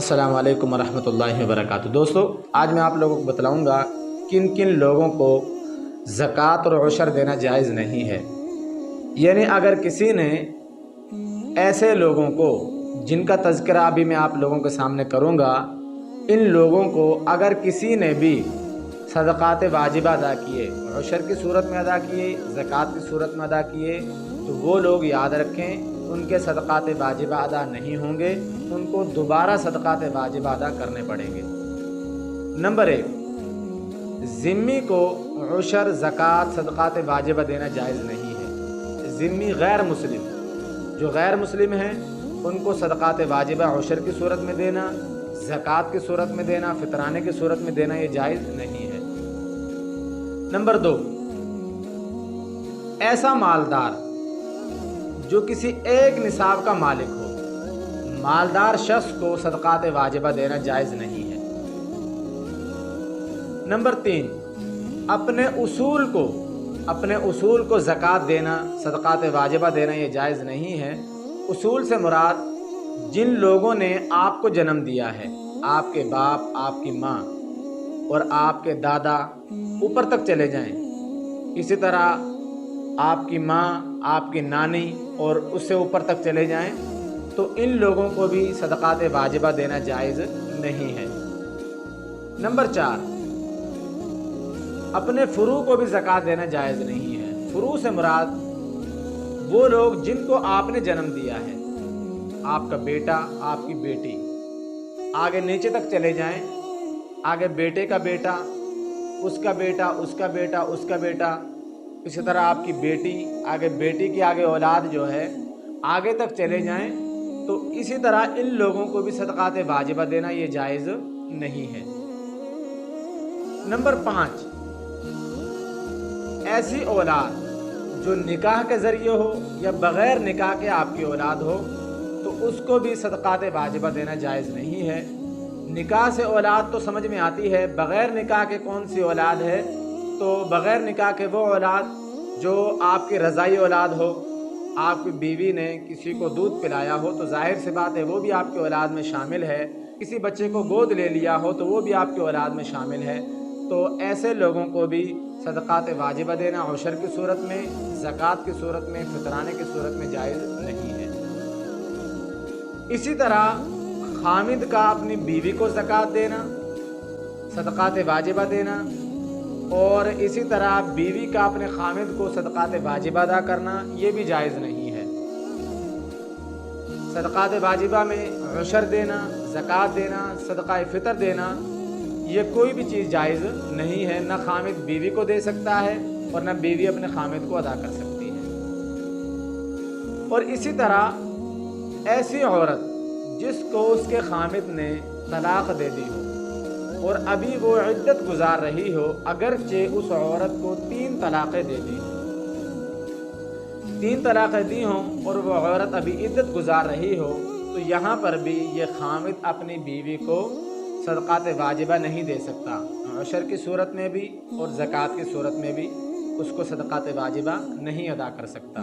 अस्सलाम वालेकुम वरहमतुल्लाहि वबरकातुहू। दोस्तों, आज मैं आप लोगों को बतलाऊँगा किन किन लोगों को ज़कात और उशर देना जायज़ नहीं है। यानी अगर किसी ने ऐसे लोगों को जिनका तज़किरा अभी मैं आप लोगों के सामने करूँगा, इन लोगों को अगर किसी ने भी सदक़ात वाजिबा अदा किए, उशर की सूरत में अदा किए, ज़कात की सूरत में अदा किए, तो वो लोग याद रखें उनके सदक़ात वाजिबा अदा नहीं होंगे, उनको दोबारा सदक़ात वाजिबा अदा करने पड़ेंगे। नंबर 1, ज़िम्मी को उशर, ज़कात, सदक़ात वाजिबा देना जायज़ नहीं है। ज़िम्मी गैर मुस्लिम, जो गैर मुस्लिम हैं उनको सदक़ात वाजिबा उशर की सूरत में देना, ज़कात की सूरत में देना, फितराने की सूरत में देना ये जायज़ नहीं है। नंबर 2, ऐसा मालदार जो किसी एक निसाब का मालिक हो, मालदार शख्स को सदक़ात वाजिबा देना जायज़ नहीं है। नंबर 3, अपने उसूल को ज़कात देना, सदक़ात वाजिबा देना ये जायज़ नहीं है। उसूल से मुराद जिन लोगों ने आपको जन्म दिया है, आपके बाप, आपकी माँ और आपके दादा ऊपर तक चले जाएं, इसी तरह आपकी माँ, आपकी नानी और उससे ऊपर तक चले जाएं, तो इन लोगों को भी सदक़ात वाजिबा देना जायज़ नहीं है। नंबर 4, अपने फ़ुरू को भी ज़कात देना जायज़ नहीं है। फ़ुरू से मुराद वो लोग जिनको आपने जन्म दिया है, आपका बेटा, आपकी बेटी, आगे नीचे तक चले जाएं, आगे बेटे का बेटा, उसका बेटा, उसका बेटा, उसका बेटा, इसी तरह आपकी बेटी, आगे बेटी की आगे औलाद जो है आगे तक चले जाएं, तो इसी तरह इन लोगों को भी सदक़ात वाजिबा देना ये जायज़ नहीं है। नंबर 5, ऐसी औलाद जो निकाह के ज़रिए हो या बग़ैर निकाह के आपकी औलाद हो, तो उसको भी सदक़ात वाजिबा देना जायज़ नहीं है। निकाह से औलाद तो समझ में आती है, बग़ैर निकाह के कौन सी औलाद है? तो बग़ैर निकाह के वो औलाद जो आपकी रज़ाई औलाद हो, आपकी बीवी ने किसी को दूध पिलाया हो तो ज़ाहिर सी बात है वो भी आपकी औलाद में शामिल है। किसी बच्चे को गोद ले लिया हो तो वो भी आपकी औलाद में शामिल है। तो ऐसे लोगों को भी सदक़ात वाजिबा देना उशर की सूरत में, ज़कात की सूरत में, फितराने की सूरत में जायज़ नहीं है। इसी तरह खामिद का अपनी बीवी को ज़कात देना, सदक़ात वाजिबा देना, और इसी तरह बीवी का अपने खामिद को सदक़ात वाजिबा अदा करना ये भी जायज़ नहीं है। सदक़ात वाजिबा में उशर देना, ज़कात देना, सदक़ा फ़ितर देना ये कोई भी चीज़ जायज़ नहीं है। न खामिद बीवी को दे सकता है और न बीवी अपने खामिद को अदा कर सकती है। और इसी तरह ऐसी औरत जिसको उसके खामिद ने तलाक़ दे दी हो और अभी वो इद्दत गुजार रही हो, अगरचे उस औरत को 3 तलाक़ें दे दी हों, 3 तलाक़ें दी हों और वो औरत अभी इद्दत गुजार रही हो, तो यहाँ पर भी ये खामिद अपनी बीवी को सदक़ात वाजिबा नहीं दे सकता। उशर की सूरत में भी और ज़कात की सूरत में भी उसको सदक़ात वाजिबा नहीं अदा कर सकता।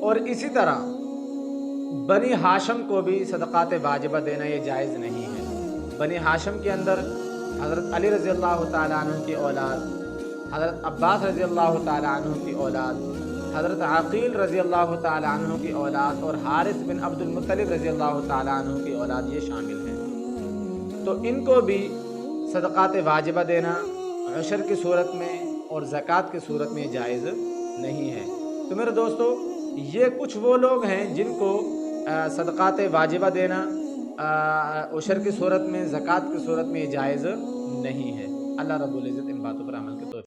और इसी तरह बनी हाशम को भी सदक़ात वाजिबा देना ये जायज़ नहीं है। बनी हाशम के अंदर हज़रत अली रज़ी अल्लाह तआला अन्हु की औलाद, हज़रत अब्बास रज़ी अल्लाह तआला अन्हु की औलाद, हज़रत अक़ील रज़ी अल्लाह तआला अन्हु की औलाद और हारिस बिन अब्दुल मुत्तलिब रज़ी अल्लाह तआला अन्हु की औलाद ये शामिल हैं। तो इनको भी सदक़ात वाजिबा देना उशर की सूरत में और ज़कात की सूरत में जायज़ नहीं है। तो मेरे दोस्तों, ये कुछ वो लोग हैं जिनको सदक़ात वाजिबा देना उशर की सूरत में, ज़कात की सूरत में जायज़ नहीं है। अल्लाह रब्बुल इज़्ज़त इन बातों पर अमल के तौफीक